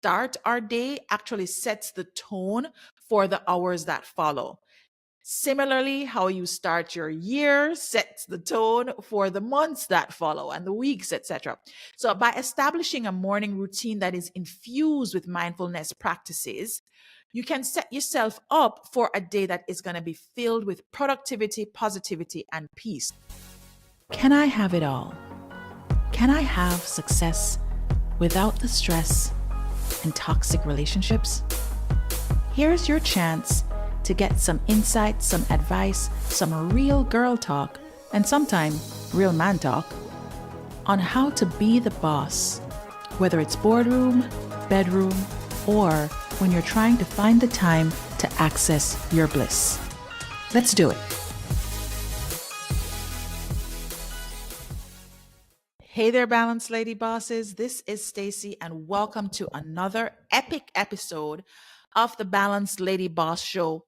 start our day actually sets the tone for the hours that follow. Similarly, how you start your year sets the tone for the months that follow and the weeks, etc. So, by establishing a morning routine that is infused with mindfulness practices, you can set yourself up for a day that is going to be filled with productivity, positivity, and peace. Can I have it all? Can I have success without the stress and toxic relationships? Here's your chance to get some insight, some advice, some real girl talk, and sometimes real man talk on how to be the boss, whether it's boardroom, bedroom, or when you're trying to find the time to access your bliss. Let's do it. Hey there, Balanced Lady Bosses. This is Stacy, and welcome to another epic episode of the Balanced Lady Boss Show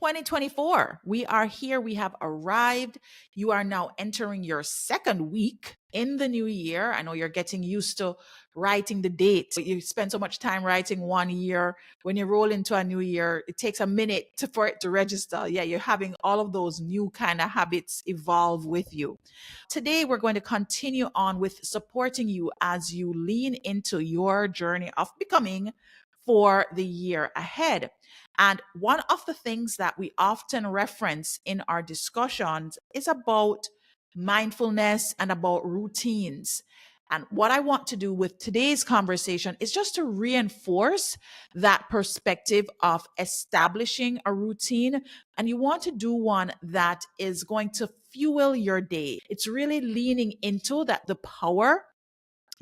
2024. We are here. We have arrived. You are now entering your second week in the new year. I know you're getting used to writing the date. You spend so much time writing one year. When you roll into a new year, it takes a minute for it to register. Yeah, you're having all of those new kind of habits evolve with you. Today, we're going to continue on with supporting you as you lean into your journey of becoming for the year ahead. And one of the things that we often reference in our discussions is about mindfulness and about routines. And what I want to do with today's conversation is just to reinforce that perspective of establishing a routine. And you want to do one that is going to fuel your day. It's really leaning into that the power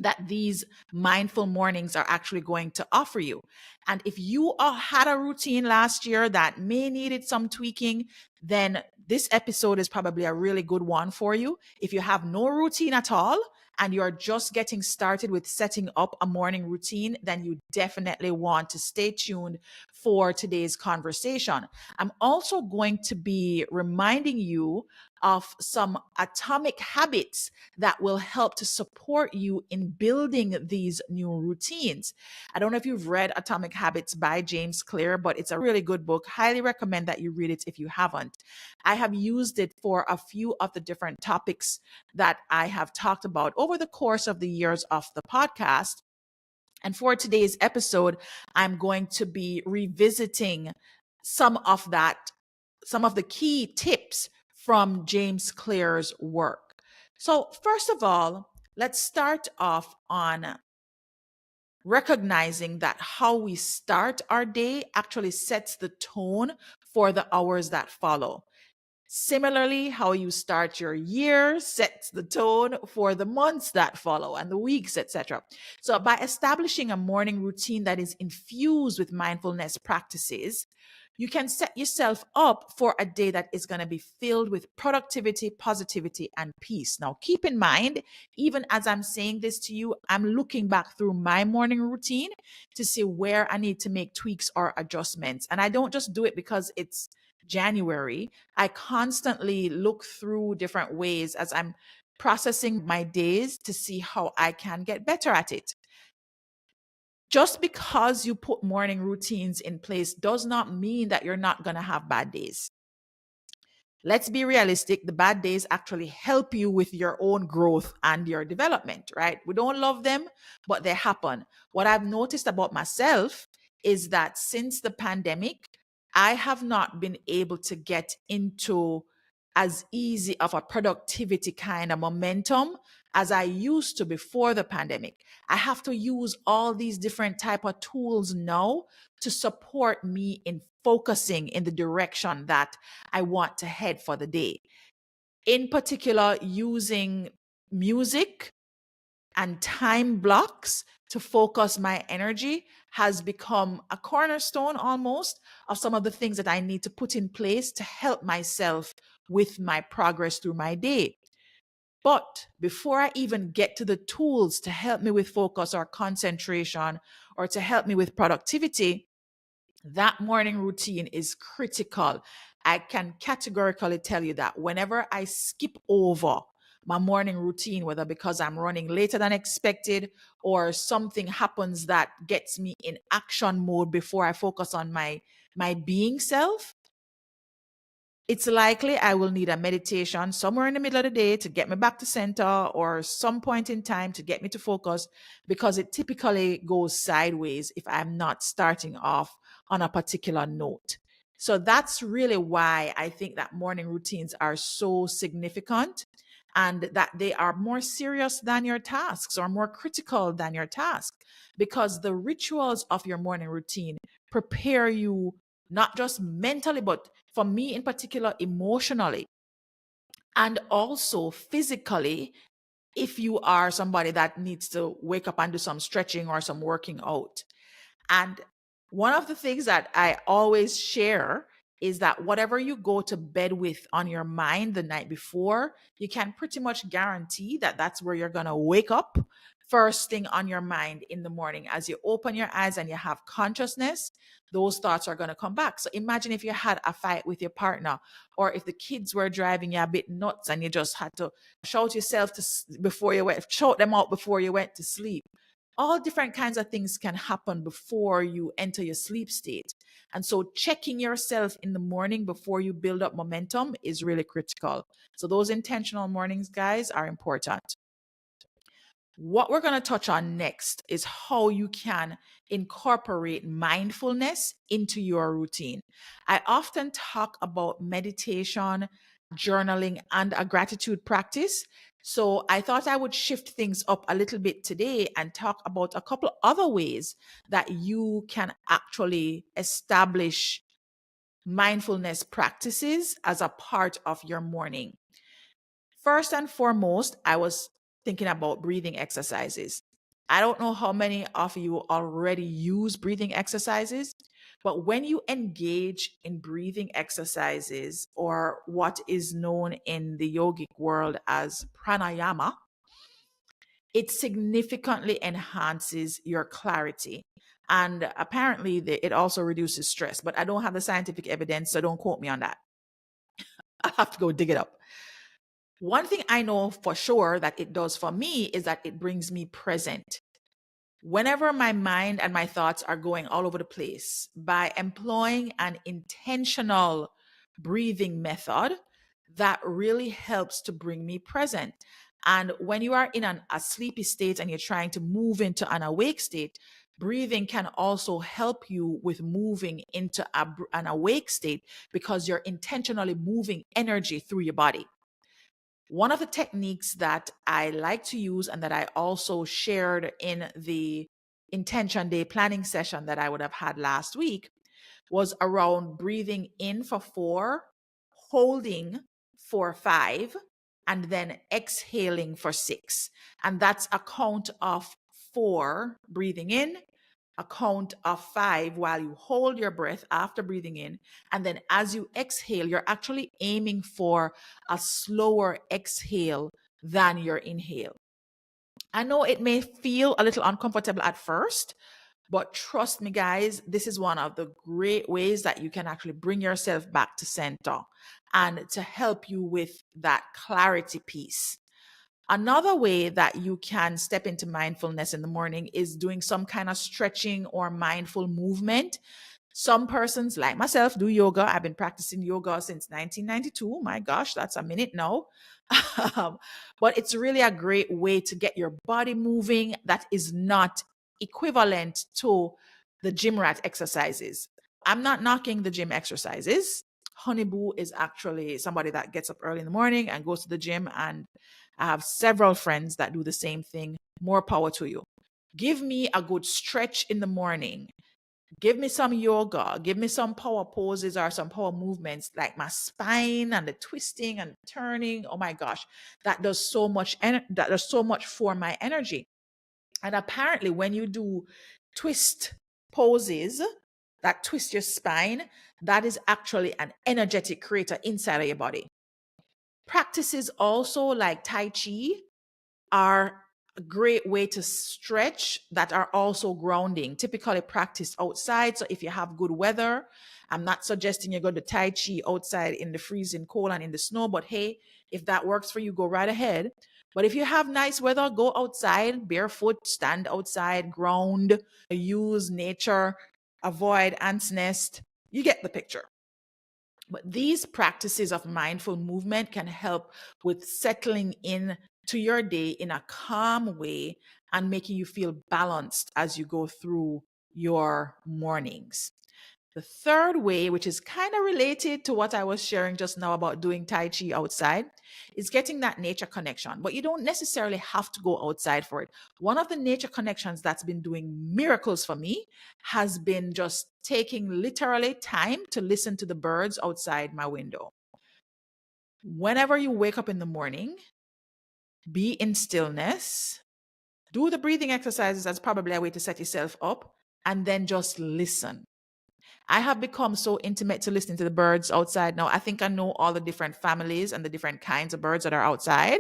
that these mindful mornings are actually going to offer you. And if you had a routine last year that may needed some tweaking, then this episode is probably a really good one for you. If you have no routine at all and you're just getting started with setting up a morning routine, then you definitely want to stay tuned for today's conversation. I'm also going to be reminding you of some atomic habits that will help to support you in building these new routines. I don't know if you've read Atomic Habits by James Clear, but it's a really good book. Highly recommend that you read it if you haven't. I have used it for a few of the different topics that I have talked about over the course of the years of the podcast. And for today's episode, I'm going to be revisiting some of that, some of the key tips from James Clear's work. So, first of all, let's start off on recognizing that how we start our day actually sets the tone for the hours that follow. Similarly, how you start your year sets the tone for the months that follow and the weeks, etc. So, by establishing a morning routine that is infused with mindfulness practices, you can set yourself up for a day that is going to be filled with productivity, positivity, and peace. Now, keep in mind, even as I'm saying this to you, I'm looking back through my morning routine to see where I need to make tweaks or adjustments. And I don't just do it because it's January. I constantly look through different ways as I'm processing my days to see how I can get better at it. Just because you put morning routines in place does not mean that you're not going to have bad days. Let's be realistic. The bad days actually help you with your own growth and your development, right? We don't love them, but they happen. What I've noticed about myself is that since the pandemic, I have not been able to get into as easy of a productivity kind of momentum as I used to before the pandemic. I have to use all these different type of tools now to support me in focusing in the direction that I want to head for the day. In particular, using music and time blocks to focus my energy has become a cornerstone almost of some of the things that I need to put in place to help myself with my progress through my day. But before I even get to the tools to help me with focus or concentration or to help me with productivity, that morning routine is critical. I can categorically tell you that whenever I skip over my morning routine, whether because I'm running later than expected or something happens that gets me in action mode before I focus on my being self, it's likely I will need a meditation somewhere in the middle of the day to get me back to center or some point in time to get me to focus, because it typically goes sideways if I'm not starting off on a particular note. So that's really why I think that morning routines are so significant, and that they are more serious than your tasks or more critical than your task, because the rituals of your morning routine prepare you not just mentally, but for me in particular, emotionally and also physically, if you are somebody that needs to wake up and do some stretching or some working out. And one of the things that I always share is that whatever you go to bed with on your mind the night before, you can pretty much guarantee that that's where you're going to wake up first thing on your mind in the morning. As you open your eyes and you have consciousness, those thoughts are going to come back. So imagine if you had a fight with your partner, or if the kids were driving you a bit nuts and you just had to shout yourself before you went, shout them out before you went to sleep. All different kinds of things can happen before you enter your sleep state. And so checking yourself in the morning before you build up momentum is really critical. So those intentional mornings, guys, are important. What we're going to touch on next is how you can incorporate mindfulness into your routine. I often talk about meditation, journaling, and a gratitude practice. So I thought I would shift things up a little bit today and talk about a couple other ways that you can actually establish mindfulness practices as a part of your morning. First and foremost, I was thinking about breathing exercises. I don't know how many of you already use breathing exercises, but when you engage in breathing exercises, or what is known in the yogic world as pranayama, it significantly enhances your clarity. And apparently, it also reduces stress, but I don't have the scientific evidence, so don't quote me on that. I'll have to go dig it up. One thing I know for sure that it does for me is that it brings me present. Whenever my mind and my thoughts are going all over the place, by employing an intentional breathing method, that really helps to bring me present. And when you are in a sleepy state and you're trying to move into an awake state, breathing can also help you with moving into an awake state, because you're intentionally moving energy through your body. One of the techniques that I like to use and that I also shared in the intention day planning session that I would have had last week was around breathing in for 4, holding for 5, and then exhaling for 6. And that's a count of 4 breathing in, a count of 5 while you hold your breath after breathing in. And then as you exhale, you're actually aiming for a slower exhale than your inhale. I know it may feel a little uncomfortable at first, but trust me, guys, this is one of the great ways that you can actually bring yourself back to center and to help you with that clarity piece. Another way that you can step into mindfulness in the morning is doing some kind of stretching or mindful movement. Some persons, like myself, do yoga. I've been practicing yoga since 1992. My gosh, that's a minute now. Um, but it's really a great way to get your body moving that is not equivalent to the gym rat exercises. I'm not knocking the gym exercises. Honeyboo is actually somebody that gets up early in the morning and goes to the gym, and I have several friends that do the same thing. More power to you. Give me a good stretch in the morning. Give me some yoga. Give me some power poses or some power movements, like my spine and the twisting and turning. Oh my gosh, that does so much. That does so much for my energy. And apparently, when you do twist poses that twist your spine, that is actually an energetic creator inside of your body. Practices also like Tai Chi are a great way to stretch that are also grounding. Typically practice outside. So if you have good weather, I'm not suggesting you go to Tai Chi outside in the freezing cold and in the snow, but hey, if that works for you, go right ahead. But if you have nice weather, go outside, barefoot, stand outside, ground, use nature, avoid ants nest. You get the picture. But these practices of mindful movement can help with settling in to your day in a calm way and making you feel balanced as you go through your mornings. The third way, which is kind of related to what I was sharing just now about doing Tai Chi outside, is getting that nature connection. But you don't necessarily have to go outside for it. One of the nature connections that's been doing miracles for me has been just taking literally time to listen to the birds outside my window. Whenever you wake up in the morning, be in stillness, do the breathing exercises. That's probably a way to set yourself up, and then just listen. I have become so intimate to listening to the birds outside now. I think I know all the different families and the different kinds of birds that are outside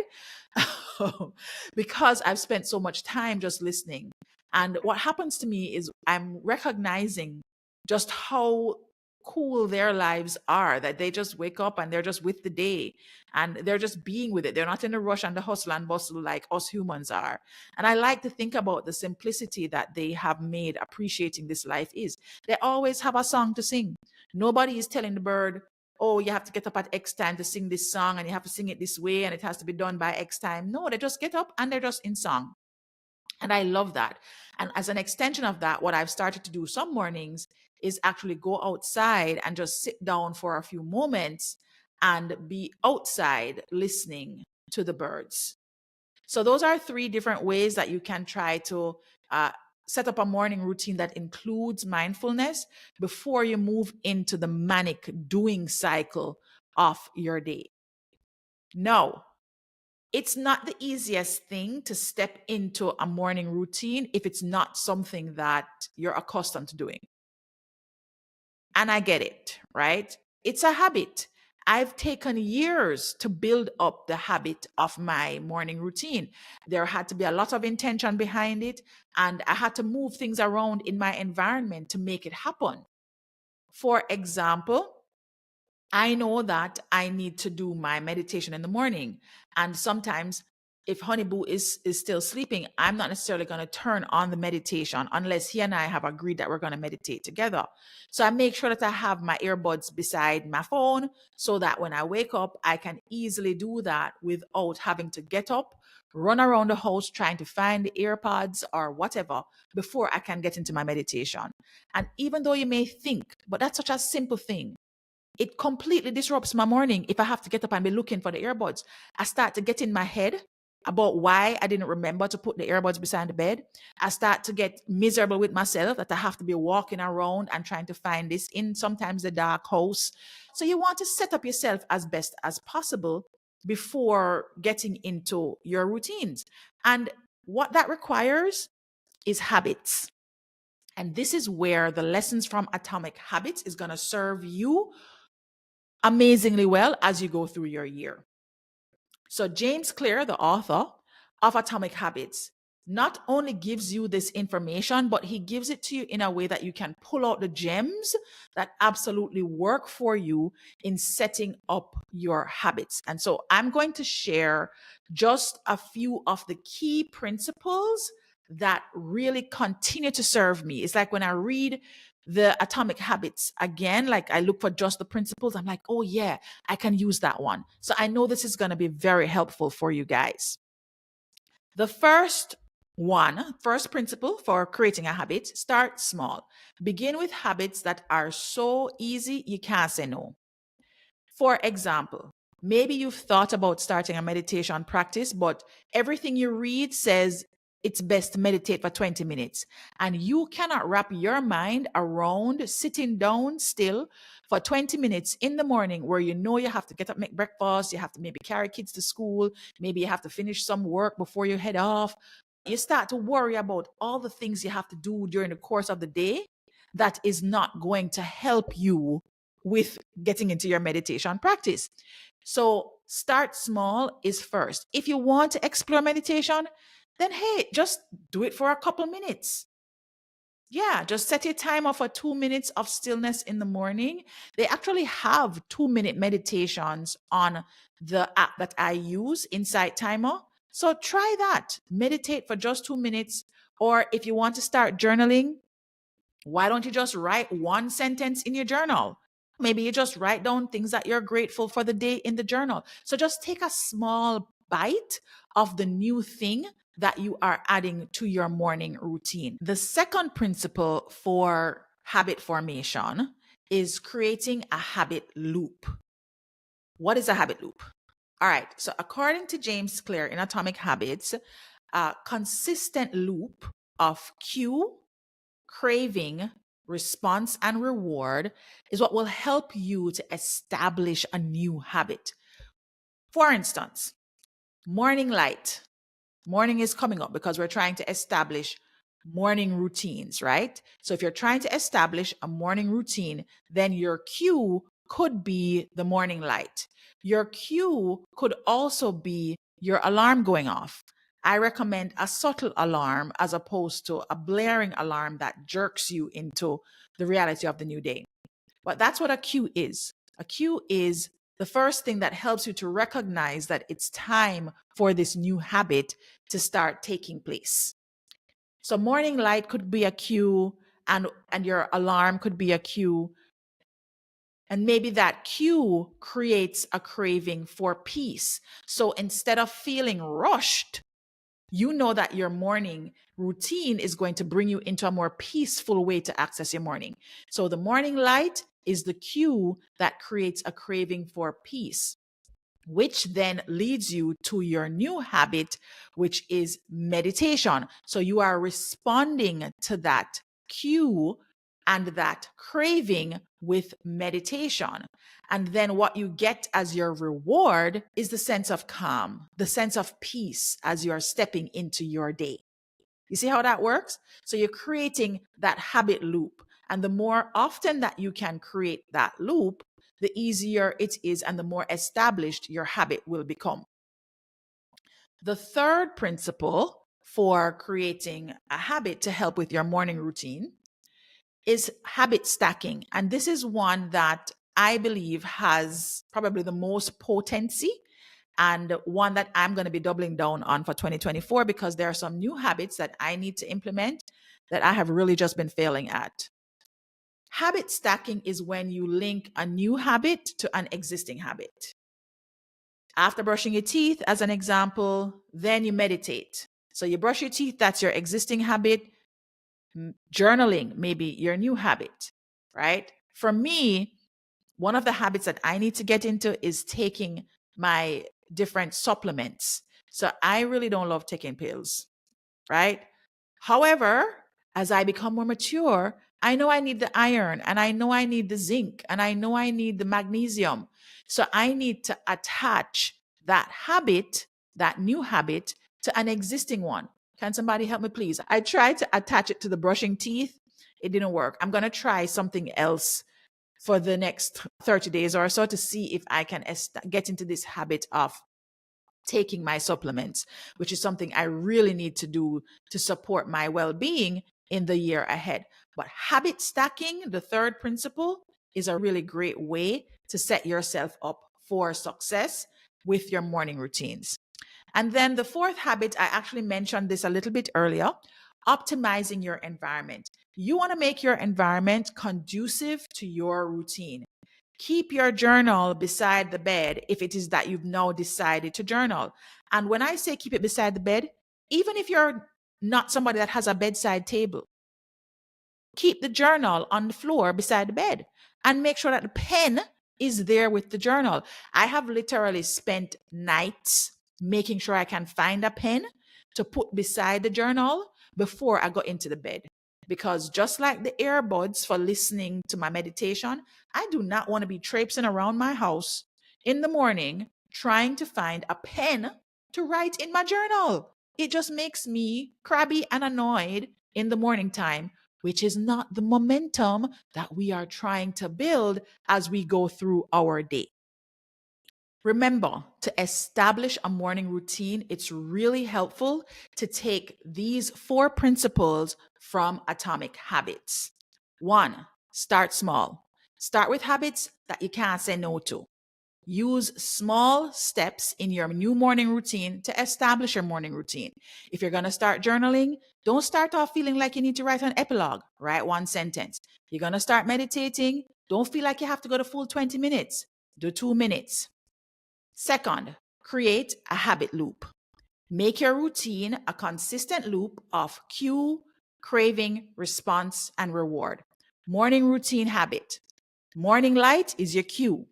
because I've spent so much time just listening. And what happens to me is I'm recognizing just how cool their lives are, that they just wake up and they're just with the day and they're just being with it. They're not in a rush and the hustle and bustle like us humans are. And I like to think about the simplicity that they have made appreciating this life is. They always have a song to sing. Nobody is telling the bird, oh, you have to get up at X time to sing this song and you have to sing it this way and it has to be done by X time. No, they just get up and they're just in song. And I love that. And as an extension of that, what I've started to do some mornings is actually go outside and just sit down for a few moments and be outside listening to the birds. So, those are three different ways that you can try to set up a morning routine that includes mindfulness before you move into the manic doing cycle of your day. Now, it's not the easiest thing to step into a morning routine if it's not something that you're accustomed to doing. And I get it, right? It's a habit. I've taken years to build up the habit of my morning routine. There had to be a lot of intention behind it, and I had to move things around in my environment to make it happen. For example, I know that I need to do my meditation in the morning. And sometimes if Honeyboo is still sleeping, I'm not necessarily going to turn on the meditation unless he and I have agreed that we're going to meditate together. So I make sure that I have my earbuds beside my phone so that when I wake up, I can easily do that without having to get up, run around the house trying to find the earpods or whatever before I can get into my meditation. And even though you may think, but that's such a simple thing, it completely disrupts my morning if I have to get up and be looking for the earbuds. I start to get in my head about why I didn't remember to put the earbuds beside the bed. I start to get miserable with myself that I have to be walking around and trying to find this in sometimes the dark house. So you want to set up yourself as best as possible before getting into your routines. And what that requires is habits. And this is where the lessons from Atomic Habits is going to serve you amazingly well as you go through your year. So, James Clear, the author of Atomic Habits, not only gives you this information, but he gives it to you in a way that you can pull out the gems that absolutely work for you in setting up your habits. And so, I'm going to share just a few of the key principles that really continue to serve me. It's like when I read the Atomic Habits again, like I look for just the principles, I'm like, oh yeah, I can use that one. So I know this is going to be very helpful for you guys. The first principle for creating a habit: start small. Begin with habits that are so easy you can't say no. For example, maybe you've thought about starting a meditation practice, but everything you read says it's best to meditate for 20 minutes. And you cannot wrap your mind around sitting down still for 20 minutes in the morning where you know you have to get up, make breakfast, you have to maybe carry kids to school, maybe you have to finish some work before you head off. You start to worry about all the things you have to do during the course of the day that is not going to help you with getting into your meditation practice. So start small is first. If you want to explore meditation, then hey, just do it for a couple minutes. Yeah, just set a timer for 2 minutes of stillness in the morning. They actually have 2 minute meditations on the app that I use, Insight Timer. So try that. Meditate for just 2 minutes. Or if you want to start journaling, why don't you just write one sentence in your journal? Maybe you just write down things that you're grateful for the day in the journal. So just take a small bite of the new thing that you are adding to your morning routine. The second principle for habit formation is creating a habit loop. What is a habit loop? All right. So according to James Clear in Atomic Habits, a consistent loop of cue, craving, response, and reward is what will help you to establish a new habit. For instance, morning light. Morning is coming up because we're trying to establish morning routines, right? So if you're trying to establish a morning routine, then your cue could be the morning light. Your cue could also be your alarm going off. I recommend a subtle alarm as opposed to a blaring alarm that jerks you into the reality of the new day. But that's what a cue is. A cue is the first thing that helps you to recognize that it's time for this new habit to start taking place. So morning light could be a cue, and your alarm could be a cue. And maybe that cue creates a craving for peace. So instead of feeling rushed, you know that your morning routine is going to bring you into a more peaceful way to access your morning. So the morning light is the cue that creates a craving for peace, which then leads you to your new habit, which is meditation. So you are responding to that cue and that craving with meditation. And then what you get as your reward is the sense of calm, the sense of peace as you are stepping into your day. You see how that works? So you're creating that habit loop. And the more often that you can create that loop, the easier it is and the more established your habit will become. The third principle for creating a habit to help with your morning routine is habit stacking. And this is one that I believe has probably the most potency and one that I'm going to be doubling down on for 2024 because there are some new habits that I need to implement that I have really just been failing at. Habit stacking is when you link a new habit to an existing habit. After brushing your teeth, as an example, then you meditate. So you brush your teeth, that's your existing habit. Journaling, maybe your new habit, right? For me, one of the habits that I need to get into is taking my different supplements. So I really don't love taking pills, right? However, as I become more mature, I know I need the iron and I know I need the zinc and I know I need the magnesium. So I need to attach that habit, that new habit, to an existing one. Can somebody help me, please? I tried to attach it to the brushing teeth. It didn't work. I'm going to try something else for the next 30 days or so to see if I can get into this habit of taking my supplements, which is something I really need to do to support my well being in the year ahead. But habit stacking, the third principle, is a really great way to set yourself up for success with your morning routines. And then the fourth habit, I actually mentioned this a little bit earlier, optimizing your environment. You want to make your environment conducive to your routine. Keep your journal beside the bed if it is that you've now decided to journal. And when I say keep it beside the bed, even if you're not somebody that has a bedside table, keep the journal on the floor beside the bed and make sure that the pen is there with the journal. I have literally spent nights making sure I can find a pen to put beside the journal before I got into the bed. Because just like the earbuds for listening to my meditation, I do not want to be traipsing around my house in the morning trying to find a pen to write in my journal. It just makes me crabby and annoyed in the morning time, which is not the momentum that we are trying to build as we go through our day. Remember, to establish a morning routine, it's really helpful to take these 4 principles from Atomic Habits. 1, start small. Start with habits that you can't say no to. Use small steps in your new morning routine to establish your morning routine. If you're going to start journaling, don't start off feeling like you need to write an epilogue. Write 1 sentence. You're going to start meditating. Don't feel like you have to go the full 20 minutes. Do 2 minutes. Second, create a habit loop. Make your routine a consistent loop of cue, craving, response, and reward. Morning routine habit. Morning light is your cue.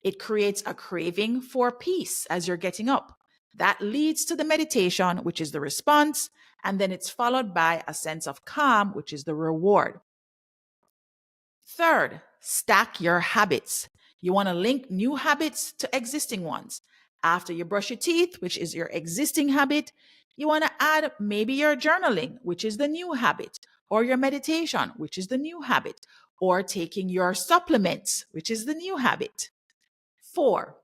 It creates a craving for peace as you're getting up. That leads to the meditation, which is the response, and then it's followed by a sense of calm, which is the reward. Third, stack your habits. You want to link new habits to existing ones. After you brush your teeth, which is your existing habit, you want to add maybe your journaling, which is the new habit, or your meditation, which is the new habit, or taking your supplements, which is the new habit. 4,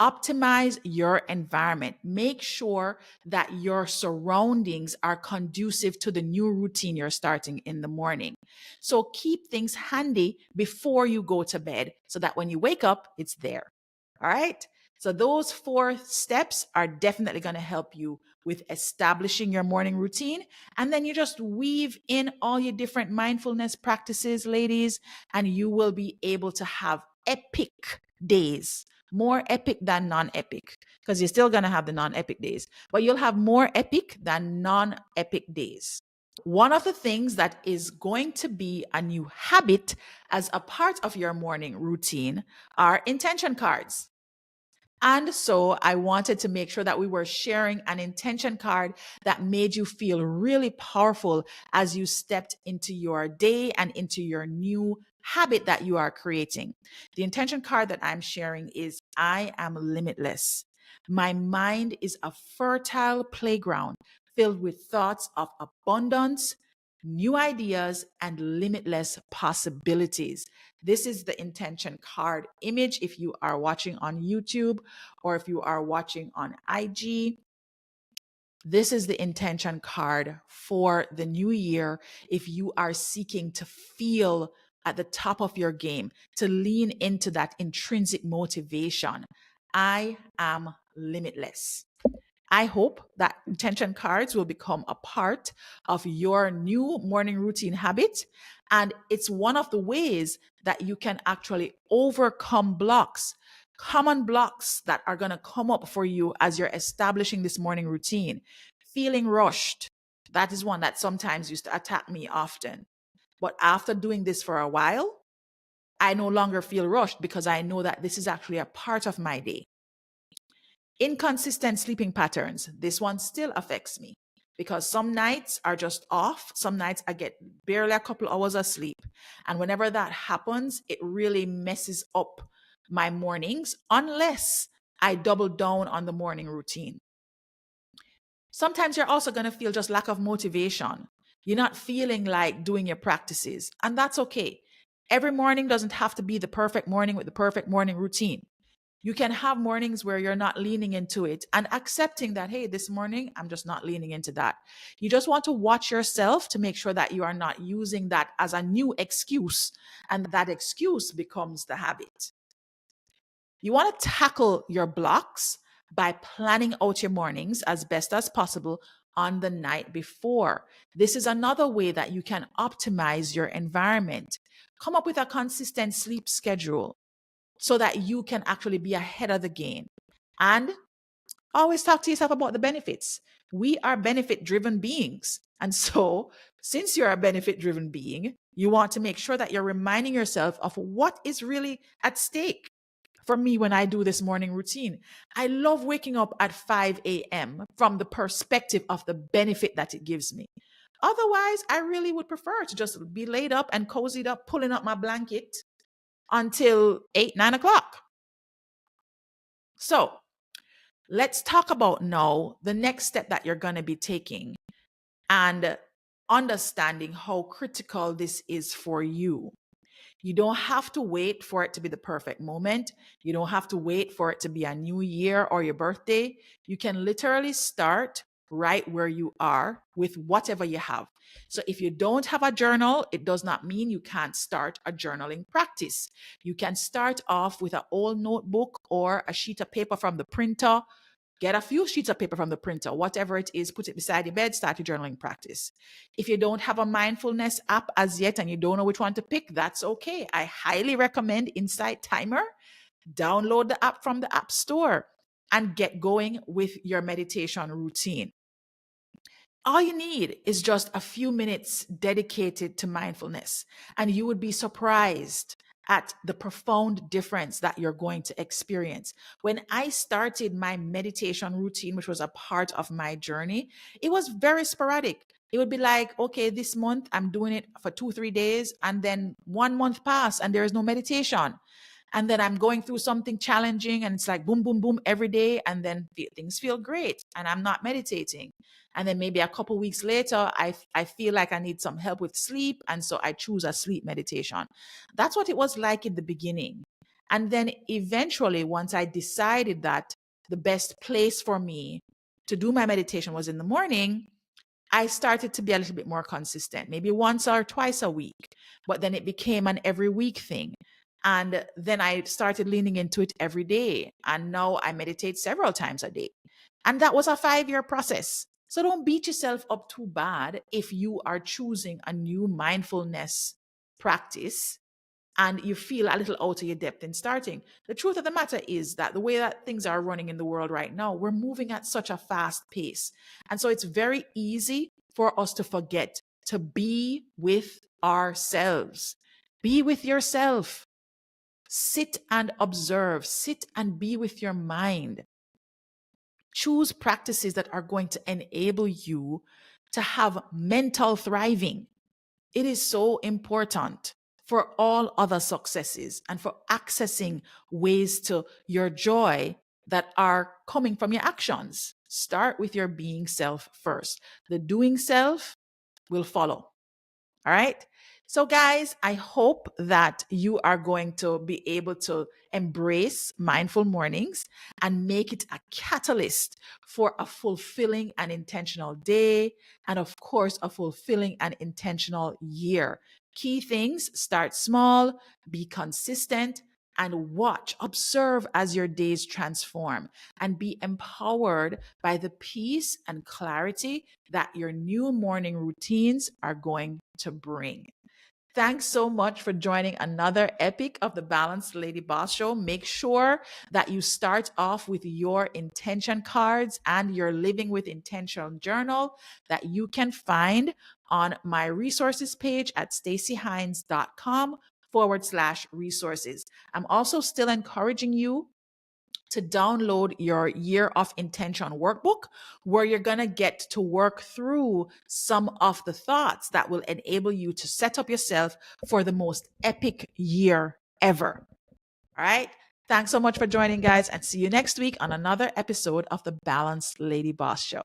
optimize your environment. Make sure that your surroundings are conducive to the new routine you're starting in the morning. So keep things handy before you go to bed so that when you wake up, it's there. All right. So those 4 steps are definitely going to help you with establishing your morning routine. And then you just weave in all your different mindfulness practices, ladies, and you will be able to have epic days. More epic than non-epic, because you're still going to have the non-epic days, but you'll have more epic than non-epic days. One of the things that is going to be a new habit as a part of your morning routine are intention cards. And so I wanted to make sure that we were sharing an intention card that made you feel really powerful as you stepped into your day and into your new habit that you are creating. The intention card that I'm sharing is I am limitless. My mind is a fertile playground filled with thoughts of abundance, new ideas, and limitless possibilities. This is the intention card image if you are watching on YouTube or if you are watching on IG. This is the intention card for the new year if you are seeking to feel at the top of your game, to lean into that intrinsic motivation. I am limitless. I hope that intention cards will become a part of your new morning routine habit. And it's one of the ways that you can actually overcome blocks, common blocks that are going to come up for you as you're establishing this morning routine. Feeling rushed. That is one that sometimes used to attack me often. But after doing this for a while, I no longer feel rushed because I know that this is actually a part of my day. Inconsistent sleeping patterns. This one still affects me because some nights are just off. Some nights I get barely a couple hours of sleep. And whenever that happens, it really messes up my mornings unless I double down on the morning routine. Sometimes you're also going to feel just lack of motivation. You're not feeling like doing your practices, and that's okay. Every morning doesn't have to be the perfect morning with the perfect morning routine. You can have mornings where you're not leaning into it and accepting that, hey, this morning I'm just not leaning into that. You just want to watch yourself to make sure that you are not using that as a new excuse and that excuse becomes the habit. You want to tackle your blocks by planning out your mornings as best as possible on the night before. This is another way that you can optimize your environment. Come up with a consistent sleep schedule so that you can actually be ahead of the game. And always talk to yourself about the benefits. We are benefit driven beings. And so, since you're a benefit driven being, you want to make sure that you're reminding yourself of what is really at stake. For me, when I do this morning routine, I love waking up at 5 a.m. from the perspective of the benefit that it gives me. Otherwise, I really would prefer to just be laid up and cozied up, pulling up my blanket until 8, 9 o'clock. So let's talk about now the next step that you're going to be taking and understanding how critical this is for you. You don't have to wait for it to be the perfect moment. You don't have to wait for it to be a new year or your birthday. You can literally start right where you are with whatever you have. So if you don't have a journal, it does not mean you can't start a journaling practice. You can start off with an old notebook or a sheet of paper from the printer. Get a few sheets of paper from the printer, whatever it is, put it beside your bed, start your journaling practice. If you don't have a mindfulness app as yet and you don't know which one to pick, that's okay. I highly recommend Insight Timer. Download the app from the App Store and get going with your meditation routine. All you need is just a few minutes dedicated to mindfulness, and you would be surprised at the profound difference that you're going to experience. When I started my meditation routine, which was a part of my journey, it was very sporadic. It would be like, okay, this month I'm doing it for 2, 3 days, and then 1 month pass and there is no meditation. And then I'm going through something challenging and it's like boom, boom, boom every day. And then things feel great and I'm not meditating. And then maybe a couple weeks later, I feel like I need some help with sleep. And so I choose a sleep meditation. That's what it was like in the beginning. And then eventually, once I decided that the best place for me to do my meditation was in the morning, I started to be a little bit more consistent, maybe once or twice a week. But then it became an every week thing. And then I started leaning into it every day. And now I meditate several times a day. And that was a 5 year process. So don't beat yourself up too bad if you are choosing a new mindfulness practice and you feel a little out of your depth in starting. The truth of the matter is that the way that things are running in the world right now, we're moving at such a fast pace. And so it's very easy for us to forget to be with ourselves. Be with yourself. Sit and observe. Sit and be with your mind. Choose practices that are going to enable you to have mental thriving. It is so important for all other successes and for accessing ways to your joy that are coming from your actions. Start with your being self first. The doing self will follow. All right. So, guys, I hope that you are going to be able to embrace mindful mornings and make it a catalyst for a fulfilling and intentional day. And of course, a fulfilling and intentional year. Key things: start small, be consistent, and watch, observe as your days transform, and be empowered by the peace and clarity that your new morning routines are going to bring. Thanks so much for joining another epic of the Balanced Lady Boss Show. Make sure that you start off with your intention cards and your Living with Intention journal that you can find on my resources page at stacyhines.com/resources. I'm also still encouraging you to download your Year of Intention workbook, where you're going to get to work through some of the thoughts that will enable you to set up yourself for the most epic year ever. All right. Thanks so much for joining, guys, and see you next week on another episode of the Balanced Lady Boss Show.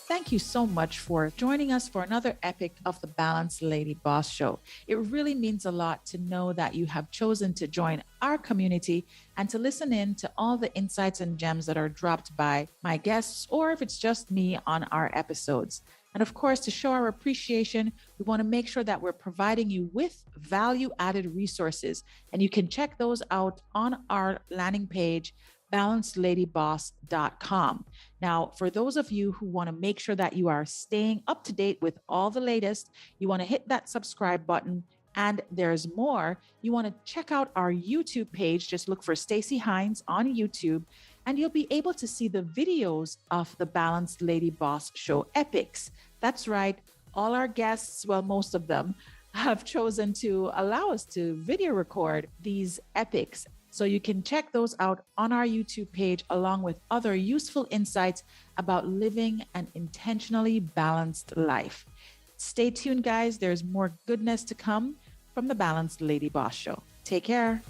Thank you so much for joining us for another epic of the Balanced Lady Boss Show. It really means a lot to know that you have chosen to join our community and to listen in to all the insights and gems that are dropped by my guests, or if it's just me on our episodes. And of course, to show our appreciation, we want to make sure that we're providing you with value-added resources. And you can check those out on our landing page, balancedladyboss.com. Now, for those of you who want to make sure that you are staying up to date with all the latest, you want to hit that subscribe button. And there's more. You want to check out our YouTube page. Just look for Stacy Hines on YouTube, and you'll be able to see the videos of the Balanced Lady Boss Show epics. That's right. All our guests, well, most of them, have chosen to allow us to video record these epics. So you can check those out on our YouTube page, along with other useful insights about living an intentionally balanced life. Stay tuned, guys. There's more goodness to come from the Balanced Lady Boss Show. Take care.